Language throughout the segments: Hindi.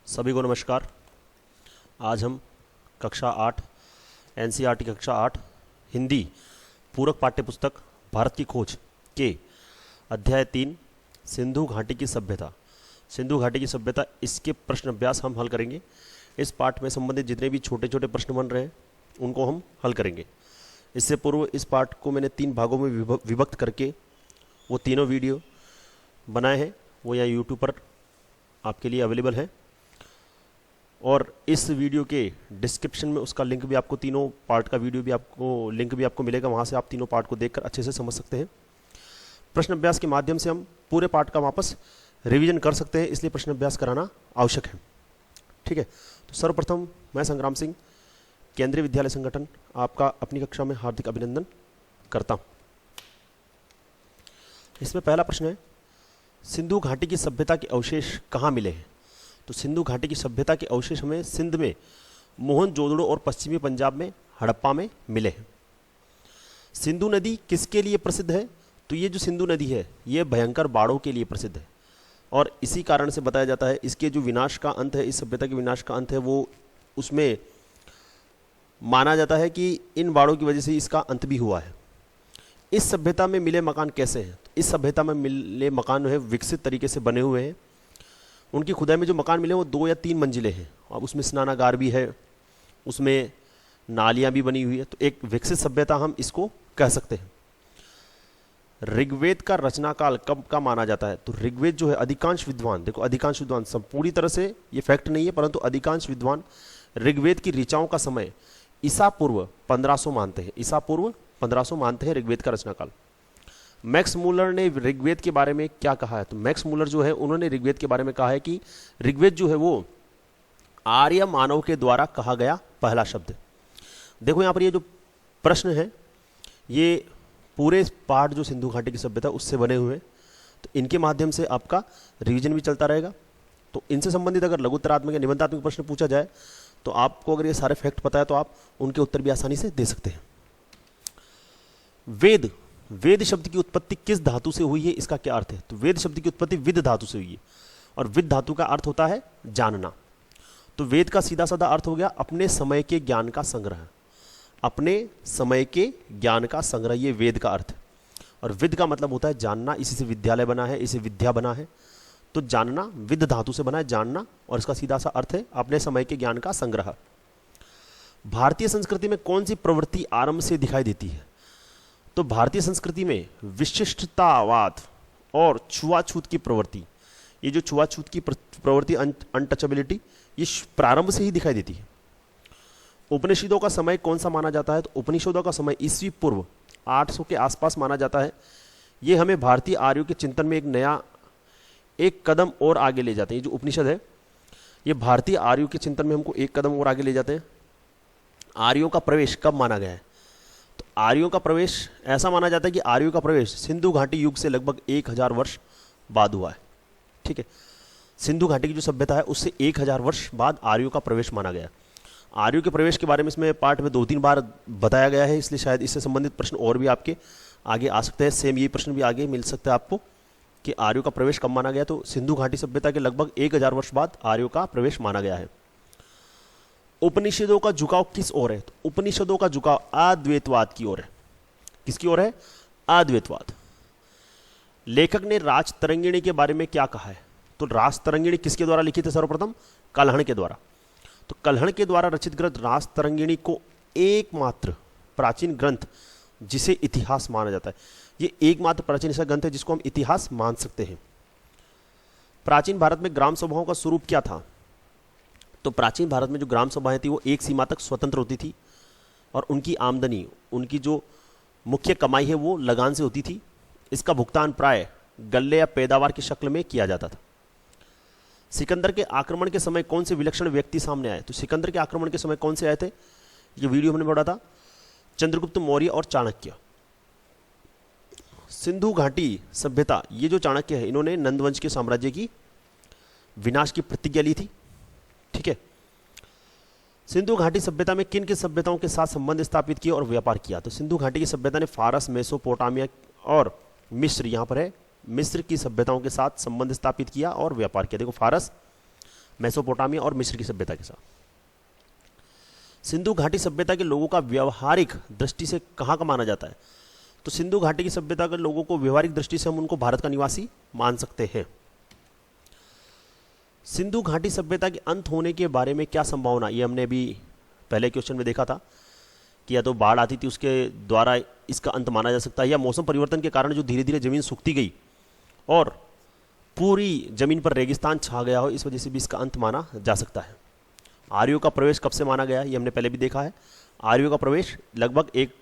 सभी को नमस्कार। आज हम कक्षा 8 एनसीईआरटी कक्षा 8 हिंदी पूरक पाठ्यपुस्तक भारत की खोज के अध्याय 3 सिंधु घाटी की सभ्यता इसके प्रश्न अभ्यास हम हल करेंगे। इस पाठ में संबंधित जितने भी छोटे छोटे प्रश्न बन रहे हैं उनको हम हल करेंगे। इससे पूर्व इस पाठ को मैंने 3 भागों में विभक्त करके वो तीनों वीडियो बनाए हैं, वो यहाँ यूट्यूब पर आपके लिए अवेलेबल है और इस वीडियो के डिस्क्रिप्शन में उसका लिंक भी आपको, तीनों पार्ट का वीडियो भी आपको लिंक भी आपको मिलेगा। वहाँ से आप तीनों पार्ट को देखकर अच्छे से समझ सकते हैं। प्रश्न अभ्यास के माध्यम से हम पूरे पाठ का वापस रिवीजन कर सकते हैं, इसलिए प्रश्न अभ्यास कराना आवश्यक है। ठीक है, तो सर्वप्रथम मैं संग्राम सिंह, केंद्रीय विद्यालय संगठन, आपका अपनी कक्षा में हार्दिक अभिनंदन करता हूँ। इसमें पहला प्रश्न है, सिंधु घाटी की सभ्यता के अवशेष कहाँ मिले हैं? तो सिंधु घाटी की सभ्यता के अवशेष हमें सिंध में मोहनजोदड़ो और पश्चिमी पंजाब में हड़प्पा में मिले हैं। सिंधु नदी किसके लिए प्रसिद्ध है? तो ये जो सिंधु नदी है ये भयंकर बाढ़ों के लिए प्रसिद्ध है और इसी कारण से बताया जाता है इसके जो विनाश का अंत है, इस सभ्यता के विनाश का अंत है, वो उसमें माना जाता है कि इन बाढ़ों की वजह से इसका अंत भी हुआ है। इस सभ्यता में मिले मकान कैसे हैं? तो इस सभ्यता में मिले मकान जो है विकसित तरीके से बने हुए हैं। उनकी खुदाई में जो मकान मिले वो 2 या 3 मंजिले हैं और उसमें स्नानागार भी है, उसमें नालियाँ भी बनी हुई है। तो एक विकसित सभ्यता हम इसको कह सकते हैं। ऋग्वेद का रचना काल कब का माना जाता है? तो ऋग्वेद जो है अधिकांश विद्वान, देखो अधिकांश विद्वान, सब पूरी तरह से ये फैक्ट नहीं है, परंतु अधिकांश विद्वान ऋग्वेद की ऋचाओं का समय ईसा पूर्व 1500 मानते हैं। ईसा पूर्व 1500 मानते हैं ऋग्वेद का रचना काल। मैक्स मूलर ने ऋग्वेद के बारे में क्या कहा है? तो मैक्स मूलर जो है उन्होंने ऋग्वेद के बारे में कहा है कि ऋग्वेद जो है वो आर्य मानव के द्वारा कहा गया पहला शब्द। देखो यहाँ पर ये जो प्रश्न है ये पूरे पाठ जो सिंधु घाटी की सभ्यता उससे बने हुए हैं, तो इनके माध्यम से आपका रिवीजन भी चलता रहेगा। तो इनसे संबंधित अगर लघुत्तरात्मक या निबंधात्मक प्रश्न पूछा जाए तो आपको अगर ये सारे फैक्ट पता है तो आप उनके उत्तर भी आसानी से दे सकते हैं। वेद शब्द की उत्पत्ति किस धातु से हुई है, इसका क्या अर्थ है? तो वेद शब्द की उत्पत्ति विद धातु से हुई है और विद धातु का अर्थ होता है जानना। तो वेद का सीधा साधा अर्थ हो गया अपने समय के ज्ञान का संग्रह। अपने समय के ज्ञान का संग्रह, ये वेद का अर्थ है। और विद का मतलब होता है जानना, इसी से विद्यालय बना है, इसे विद्या बना है। तो जानना विद धातु से बना है जानना और इसका सीधा सा अर्थ है अपने समय के ज्ञान का संग्रह। भारतीय संस्कृति में कौन सी प्रवृत्ति आरंभ से दिखाई देती है? तो भारतीय संस्कृति में विशिष्टतावाद और छुआछूत की प्रवृत्ति, ये जो छुआछूत की प्रवृत्ति, अनटचेबिलिटी, ये प्रारंभ से ही दिखाई देती है। उपनिषदों का समय कौन सा माना जाता है? तो उपनिषदों का समय ईस्वी पूर्व 800 के आसपास माना जाता है। ये हमें भारतीय आर्यों के चिंतन में एक कदम और आगे ले जाते हैं। ये जो उपनिषद है ये भारतीय आर्यों के चिंतन में हमको एक कदम और आगे ले जाते हैं। आर्यों का प्रवेश कब माना गया है? तो आर्यों का प्रवेश ऐसा माना जाता है कि आर्यों का प्रवेश सिंधु घाटी युग से लगभग 1000 वर्ष बाद हुआ है। ठीक है, सिंधु घाटी की जो सभ्यता है उससे 1000 वर्ष बाद आर्यों का प्रवेश माना गया। आर्यों के प्रवेश के बारे में इसमें पाठ में 2-3 बार बताया गया है, इसलिए शायद इससे संबंधित प्रश्न और भी आपके आगे आ सकते हैं। सेम ये प्रश्न भी आगे मिल सकता है आपको कि आर्यों का प्रवेश कब माना गया। तो सिंधु घाटी सभ्यता के लगभग 1000 वर्ष बाद आर्यों का प्रवेश माना गया है। उपनिषदों का झुकाव किस ओर है? तो उपनिषदों का झुकाव अद्वैतवाद की ओर है। किसकी ओर है? अद्वैतवाद। लेखक ने राजतरंगिणी के बारे में क्या कहा है? तो राजतरंगिणी किसके द्वारा लिखित है? सर्वप्रथम कल्हण के द्वारा। तो कल्हण के द्वारा रचित ग्रंथ राजतरंगिणी को एकमात्र प्राचीन ग्रंथ जिसे इतिहास माना जाता है। ये एकमात्र प्राचीन ऐसा ग्रंथ है जिसको हम इतिहास मान सकते हैं। प्राचीन भारत में ग्राम सभाओं का स्वरूप क्या था? तो प्राचीन भारत में जो ग्राम सभाएं थी वो एक सीमा तक स्वतंत्र होती थी और उनकी आमदनी, उनकी जो मुख्य कमाई है वो लगान से होती थी। इसका भुगतान प्राय गल्ले या पैदावार की शक्ल में किया जाता था। सिकंदर के आक्रमण के समय कौन से विलक्षण व्यक्ति सामने आए? तो सिकंदर के आक्रमण के समय कौन से आए थे? ये वीडियो हमने पढ़ा था, चंद्रगुप्त मौर्य और चाणक्य। सिंधु घाटी सभ्यता, ये जो चाणक्य है इन्होंने नंदवंश के साम्राज्य की विनाश की प्रतिज्ञा ली थी। ठीक है, सिंधु घाटी सभ्यता में किन किन सभ्यताओं के साथ संबंध स्थापित किया और व्यापार किया? तो सिंधु घाटी की सभ्यता ने फारस, मेसोपोटामिया और मिस्र, यहाँ पर है मिस्र की सभ्यताओं के साथ संबंध स्थापित किया और व्यापार किया। देखो फारस, मेसोपोटामिया और मिस्र की सभ्यता के साथ। सिंधु घाटी सभ्यता के लोगों का व्यवहारिक दृष्टि से कहाँ का माना जाता है? तो सिंधु घाटी की सभ्यता के लोगों को व्यवहारिक दृष्टि से हम उनको भारत का निवासी मान सकते हैं। सिंधु घाटी सभ्यता के अंत होने के बारे में क्या संभावना, ये हमने अभी पहले क्वेश्चन में देखा था कि या तो बाढ़ आती थी उसके द्वारा इसका अंत माना जा सकता है, या मौसम परिवर्तन के कारण जो धीरे धीरे जमीन सूखती गई और पूरी जमीन पर रेगिस्तान छा गया हो, इस वजह से भी इसका अंत माना जा सकता है। आर्यों का प्रवेश कब से माना गया, ये हमने पहले भी देखा है। आर्यों का प्रवेश लगभग एक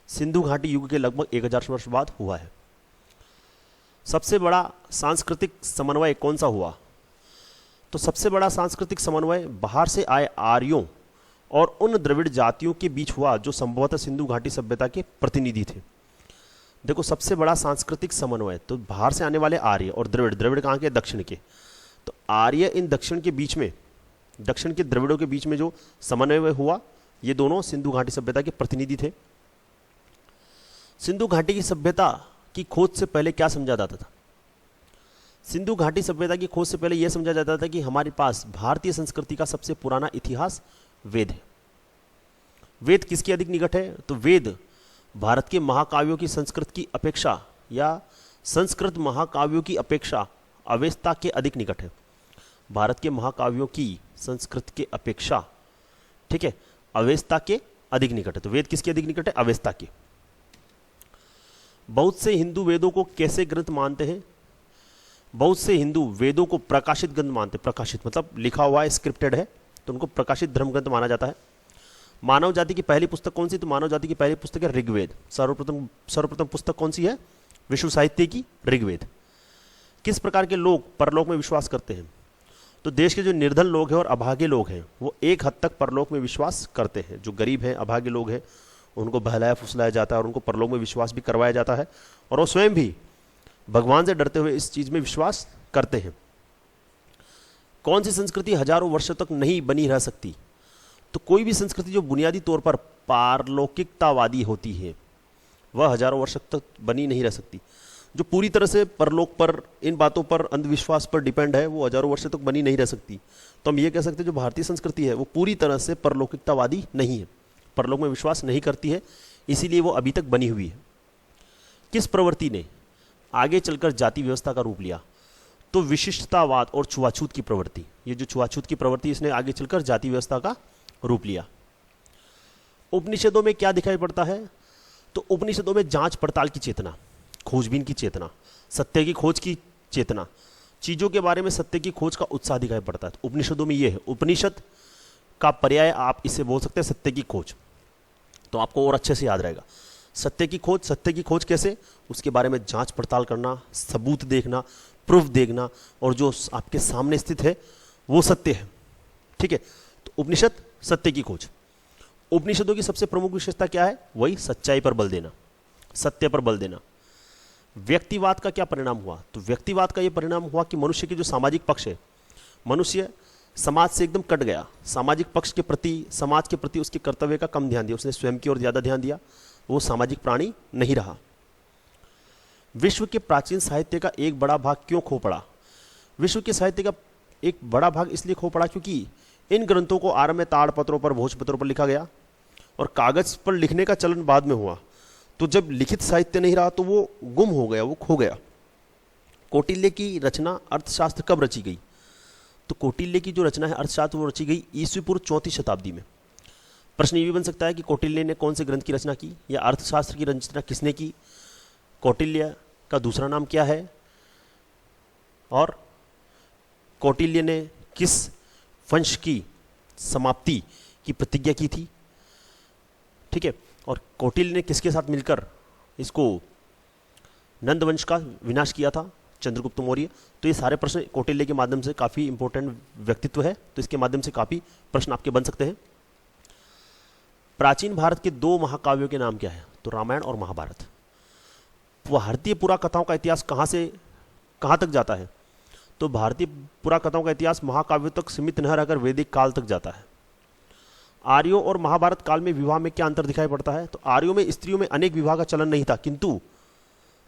सिंधु घाटी युग के लगभग 1000 वर्ष बाद हुआ है। सबसे बड़ा सांस्कृतिक समन्वय कौन सा हुआ? तो सबसे बड़ा सांस्कृतिक समन्वय बाहर से आए आर्यों और उन द्रविड़ जातियों के बीच हुआ जो संभवतः सिंधु घाटी सभ्यता के प्रतिनिधि थे। देखो, सबसे बड़ा सांस्कृतिक समन्वय तो बाहर से आने वाले आर्य और द्रविड़, द्रविड़ कहाँ के? दक्षिण के। तो आर्य इन दक्षिण के बीच में, दक्षिण के द्रविड़ों के बीच में जो समन्वय हुआ, ये दोनों सिंधु घाटी सभ्यता के प्रतिनिधि थे। सिंधु घाटी की सभ्यता की खोज से पहले क्या समझा जाता था? सिंधु घाटी सभ्यता की खोज से पहले यह समझा जाता था कि हमारे पास भारतीय संस्कृति का सबसे पुराना इतिहास वेद है। वेद किसके अधिक निकट है? तो वेद भारत के महाकाव्यों की संस्कृत की अपेक्षा या संस्कृत महाकाव्यों की अपेक्षा अवेस्ता के अधिक निकट है। भारत के महाकाव्यों की संस्कृत के अपेक्षा, ठीक है, अवेस्ता के अधिक निकट है। तो वेद किसके अधिक निकट है? अवेस्ता के। बहुत से हिंदू वेदों को कैसे ग्रंथ मानते हैं? बहुत से हिंदू वेदों को प्रकाशित ग्रंथ मानते हैं। प्रकाशित मतलब लिखा हुआ है, स्क्रिप्टेड है, तो उनको प्रकाशित धर्म ग्रंथ माना जाता है। मानव जाति की पहली पुस्तक कौन सी? तो मानव जाति की पहली पुस्तक है ऋग्वेद। सर्वप्रथम पुस्तक कौन सी है? विश्व साहित्य की ऋग्वेद। किस प्रकार के लोग परलोक में विश्वास करते हैं? तो देश के जो निर्धन लोग हैं और अभागे लोग हैं, वो एक हद तक परलोक में विश्वास करते हैं। जो गरीब हैं, अभागे लोग हैं, उनको बहलाया फुसलाया जाता है और उनको परलोक में विश्वास भी करवाया जाता है, और वो स्वयं भी भगवान से डरते हुए इस चीज में विश्वास करते हैं। कौन सी संस्कृति हजारों वर्षों तक नहीं बनी रह सकती? तो कोई भी संस्कृति जो बुनियादी तौर पर पारलौकिकतावादी होती है, वह हजारों वर्ष तक बनी नहीं रह सकती। जो पूरी तरह से परलोक पर, इन बातों पर, अंधविश्वास पर डिपेंड है, वो हजारों वर्ष तक बनी नहीं रह सकती। तो हम ये कह सकते हैं जो भारतीय संस्कृति है वो पूरी तरह से परलौकिकतावादी नहीं है, परलोक में विश्वास नहीं करती है, इसीलिए वो अभी तक बनी हुई है। किस प्रवृत्ति ने आगे चलकर जाति व्यवस्था का रूप लिया? तो विशिष्टतावाद और छुआछूत की प्रवृत्ति। ये जो छुआछूत की प्रवृत्ति, इसने आगे चलकर जाति व्यवस्था का रूप लिया। उपनिषदों में क्या दिखाई पड़ता है? तो उपनिषदों में जांच पड़ताल की चेतना, खोजबीन की चेतना, सत्य की खोज की चेतना, चीजों के बारे में सत्य की खोज का उत्साह दिखाई पड़ता है। तो उपनिषदों में ये है। उपनिषद का पर्याय आप इसे बोल सकते हैं सत्य की खोज, तो आपको और अच्छे से याद रहेगा। सत्य की खोज, सत्य की खोज कैसे? उसके बारे में जांच पड़ताल करना, सबूत देखना, प्रूफ देखना, और जो आपके सामने स्थित है वो सत्य है, ठीक है। तो उपनिषद सत्य की खोज। उपनिषदों की सबसे प्रमुख विशेषता क्या है? वही सच्चाई पर बल देना, सत्य पर बल देना। व्यक्तिवाद का क्या परिणाम हुआ? तो व्यक्तिवाद का यह परिणाम हुआ कि मनुष्य के जो सामाजिक पक्ष है, मनुष्य समाज से एकदम कट गया। सामाजिक पक्ष के प्रति, समाज के प्रति उसके कर्तव्य का कम ध्यान दिया, उसने स्वयं की ओर ज्यादा ध्यान दिया, वो सामाजिक प्राणी नहीं रहा। विश्व के प्राचीन साहित्य का एक बड़ा भाग क्यों खो पड़ा? विश्व के साहित्य का एक बड़ा भाग इसलिए खो पड़ा क्योंकि इन ग्रंथों को आरंभ में ताड़पत्रों पर, भोजपत्रों पर लिखा गया और कागज पर लिखने का चलन बाद में हुआ। तो जब लिखित साहित्य नहीं रहा तो वो गुम हो गया, वो खो गया। कौटिल्य की रचना अर्थशास्त्र कब रची गई? तो कौटिल्य की जो रचना है अर्थशास्त्र, वो रची गई ईस्वी पूर्व 4वीं शताब्दी में। प्रश्न ये भी बन सकता है कि कौटिल्य ने कौन से ग्रंथ की रचना की, या अर्थशास्त्र की रचना किसने की? कौटिल्य का दूसरा नाम क्या है? और कौटिल्य ने किस वंश की समाप्ति की प्रतिज्ञा की थी, ठीक है। और कौटिल्य ने किसके साथ मिलकर इसको नंद वंश का विनाश किया था? चंद्रगुप्त मौर्य। तो ये सारे प्रश्न कौटिल्य के माध्यम से, काफी इंपॉर्टेंट व्यक्तित्व है, तो इसके माध्यम से काफी प्रश्न आपके बन सकते हैं। प्राचीन भारत के 2 महाकाव्यों के नाम क्या है? तो रामायण और महाभारत। भारतीय पुराकथाओं का इतिहास कहां से कहां तक जाता है? तो भारतीय पुराकथाओं का इतिहास महाकाव्यों तक सीमित न रहकर वैदिक काल तक जाता है। आर्यों और महाभारत काल में विवाह में क्या अंतर दिखाई पड़ता है? तो आर्यों में स्त्रियों में अनेक विवाह का चलन नहीं था, किंतु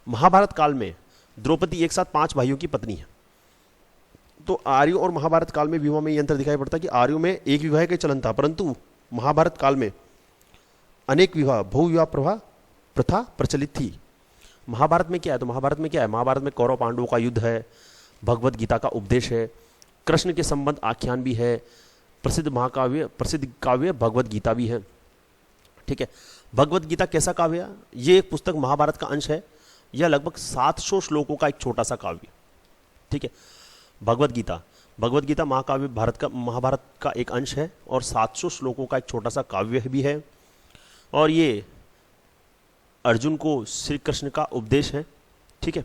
महाभारत काल में द्रौपदी एक साथ 5 भाइयों की पत्नी है। तो आर्य और महाभारत काल में विवाह में ये अंतर दिखाई पड़ता है कि आर्यों में एक विवाह का चलन था, परंतु महाभारत काल में अनेक विवाह, बहुविवाह प्रथा प्रचलित थी। महाभारत में क्या है, तो महाभारत में क्या है, महाभारत में कौरव पांडवों का युद्ध है, भगवत गीता का उपदेश है, कृष्ण के संबंध आख्यान भी है, प्रसिद्ध काव्य भगवत गीता भी है। ठीक है, भगवत गीता कैसा काव्य है? ये एक पुस्तक महाभारत का अंश है। यह लगभग 700 श्लोकों का एक छोटा सा काव्य। ठीक है, भगवत गीता महाभारत का एक अंश है और 700 श्लोकों का एक छोटा सा काव्य भी है। और ये अर्जुन को श्री कृष्ण का उपदेश है। ठीक है,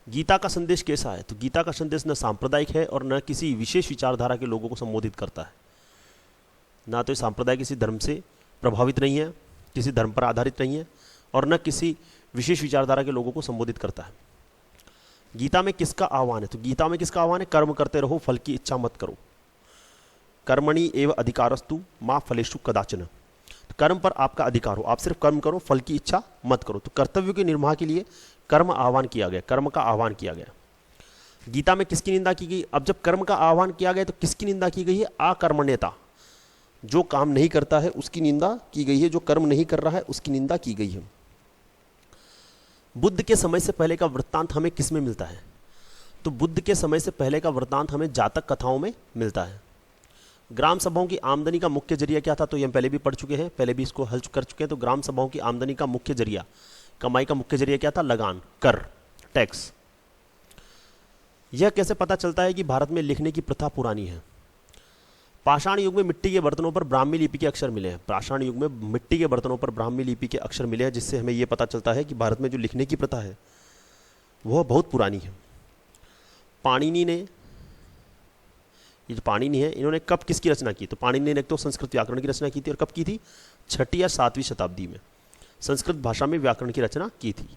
गीता का संदेश कैसा है, तो गीता का संदेश न सांप्रदायिक है और न किसी विशेष विचारधारा के लोगों को संबोधित करता है। ना तो सांप्रदाय किसी धर्म से प्रभावित नहीं है, किसी धर्म पर आधारित नहीं है, और न किसी विशेष विचारधारा के लोगों को संबोधित करता है। गीता में किसका आह्वान है, तो गीता में किसका आह्वान है? कर्म करते रहो, फल की इच्छा मत करो। कर्मणि एव अधिकारस्तु मा फलेषु कदाचन। तो कर्म पर आपका अधिकार हो, आप सिर्फ कर्म करो, फल की इच्छा मत करो। तो कर्तव्य के निर्वाह के लिए कर्म का आह्वान किया गया। गीता में किसकी निंदा की गई? अब जब कर्म का आह्वान किया गया तो किसकी निंदा की गई है? अकर्मण्यता, जो काम नहीं करता है उसकी निंदा की गई है, जो कर्म नहीं कर रहा है उसकी निंदा की गई है। बुद्ध के समय से पहले का वृत्तांत हमें किस में मिलता है? तो बुद्ध के समय से पहले का वृत्तांत हमें जातक कथाओं में मिलता है। ग्राम सभाओं की आमदनी का मुख्य जरिया क्या था? तो ये हम पहले भी पढ़ चुके हैं, पहले भी इसको हल कर चुके हैं। तो ग्राम सभाओं की आमदनी का मुख्य जरिया, कमाई का मुख्य जरिया क्या था? लगान, कर, टैक्स। यह कैसे पता चलता है कि भारत में लिखने की प्रथा पुरानी है? पाषाण युग में मिट्टी के बर्तनों पर ब्राह्मी लिपि के अक्षर मिले हैं। पाषाण युग में मिट्टी के बर्तनों पर ब्राह्मी लिपि के अक्षर मिले हैं, जिससे हमें यह पता चलता है कि भारत में जो लिखने की प्रथा है वह बहुत पुरानी है। पाणिनि ने, ये जो पाणिनि है, इन्होंने कब किसकी रचना की? तो पाणिनि ने तो संस्कृत व्याकरण की रचना की थी, और कब की थी? 6वीं या 7वीं शताब्दी में संस्कृत भाषा में व्याकरण की रचना की थी।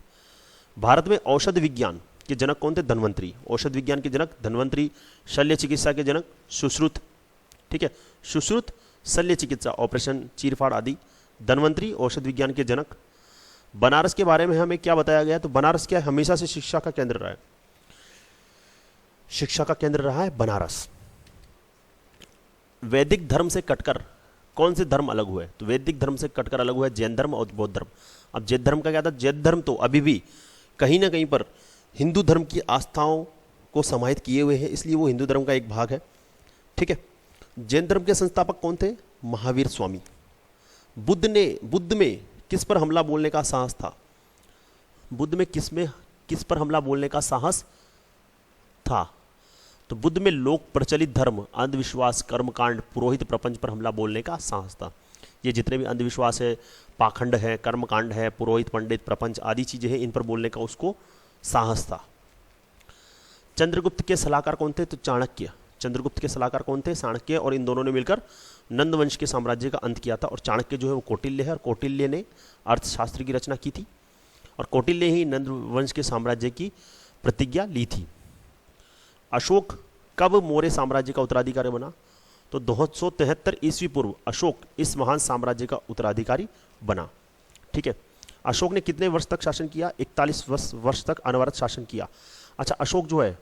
भारत में औषध विज्ञान के जनक कौन थे? धन्वंतरी। औषध विज्ञान के जनक धन्वंतरी, शल्य चिकित्सा के जनक सुश्रुत। ठीक है, सुश्रुत, शल्य चिकित्सा, ऑपरेशन चीरफाड़ आदि, धन्वंतरी औषध विज्ञान के जनक। बनारस के बारे में हमें क्या बताया गया? तो बनारस क्या है? हमेशा से शिक्षा का केंद्र रहा है। शिक्षा का केंद्र रहा है बनारस। वैदिक धर्म से कटकर कौन से धर्म अलग हुए? तो वैदिक धर्म से कटकर अलग हुआ है जैन धर्म और बौद्ध धर्म। अब जैन धर्म का क्या था? जैन धर्म तो अभी भी कहीं ना कहीं पर हिंदू धर्म की आस्थाओं को समाहित किए हुए हैं, इसलिए वो हिंदू धर्म का एक भाग है। ठीक है, जैन धर्म के संस्थापक कौन थे? महावीर स्वामी। बुद्ध में किस पर हमला बोलने का साहस था? बुद्ध में किस पर हमला बोलने का साहस था? तो बुद्ध में लोक प्रचलित धर्म, अंधविश्वास, कर्मकांड, पुरोहित प्रपंच पर हमला बोलने का साहस था। ये जितने भी अंधविश्वास है, पाखंड है, कर्मकांड है, पुरोहित, पंडित, प्रपंच आदि चीजें हैं, इन पर बोलने का उसको साहस था। चंद्रगुप्त के सलाहकार कौन थे? तो चाणक्य। चंद्रगुप्त के सलाहकार कौन थे? चाणक्य। और इन दोनों ने मिलकर नंद वंश के साम्राज्य का अंत किया था। और चाणक्य जो है वो कौटिल्य है, और कौटिल्य ने अर्थशास्त्र की रचना की थी, और कौटिल्य ही नंद वंश के साम्राज्य की प्रतिज्ञा ली थी। अशोक कब मौर्य साम्राज्य का उत्तराधिकारी बना? तो 273 ईस्वी पूर्व अशोक इस महान साम्राज्य का उत्तराधिकारी बना। ठीक है, अशोक ने कितने वर्ष तक शासन किया? 41 वर्ष तक अनवरत शासन किया। अच्छा, अशोक जो है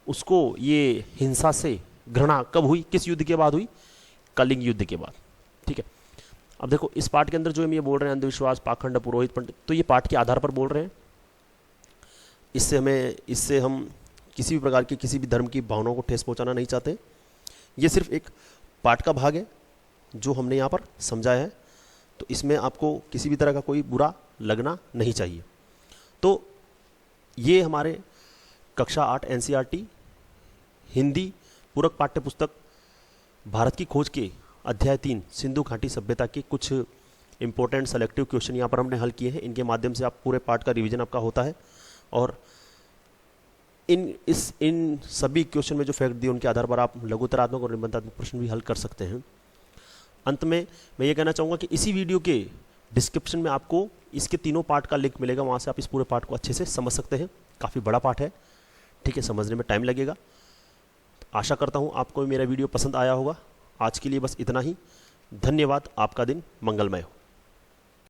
उसको ये हिंसा से घृणा कब हुई? किस युद्ध के बाद हुई? कलिंग युद्ध के बाद। ठीक है, अब देखो इस पाठ के अंदर जो हम ये बोल रहे हैं अंधविश्वास, पाखंड, पुरोहित, पंडित, तो ये पाठ के आधार पर बोल रहे हैं। इससे हम किसी भी प्रकार की किसी भी धर्म की भावनाओं को ठेस पहुंचाना नहीं चाहते। ये सिर्फ एक पाठ का भाग है जो हमने यहाँ पर समझाया है, तो इसमें आपको किसी भी तरह का कोई बुरा लगना नहीं चाहिए। तो ये हमारे कक्षा 8 NCERT हिंदी पूरक पाठ्य पुस्तक भारत की खोज के अध्याय 3 सिंधु घाटी सभ्यता के कुछ इंपॉर्टेंट सेलेक्टिव क्वेश्चन यहाँ पर हमने हल किए हैं। इनके माध्यम से आप पूरे पाठ का रिवीजन आपका होता है, और इन सभी क्वेश्चन में जो फैक्ट दिए उनके आधार पर आप लघुतरात्मक और निबंधात्मक प्रश्न भी हल कर सकते हैं। अंत में मैं ये कहना चाहूँगा कि इसी वीडियो के डिस्क्रिप्शन में आपको इसके तीनों पार्ट का लिंक मिलेगा, वहाँ से आप इस पूरे पार्ट को अच्छे से समझ सकते हैं। काफ़ी बड़ा पार्ट है, ठीक है, समझने में टाइम लगेगा। आशा करता हूँ आपको मेरा वीडियो पसंद आया होगा। आज के लिए बस इतना ही। धन्यवाद। आपका दिन मंगलमय हो।